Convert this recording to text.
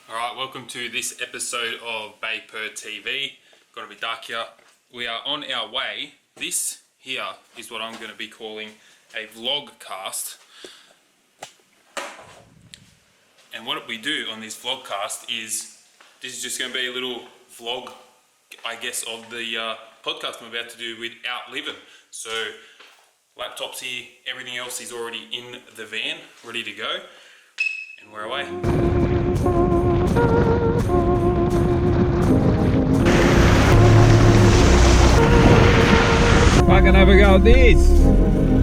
Alright, welcome to this episode of Bay Per TV. Gonna be dark here. We are on our way. This here is what I'm gonna be calling a vlogcast. And what we do on this vlogcast is, this is just gonna be a little vlog, I guess, of the podcast I'm about to do without living. So, laptop's here, everything else is already in the van, ready to go, and we're away. Fucking have a go at this.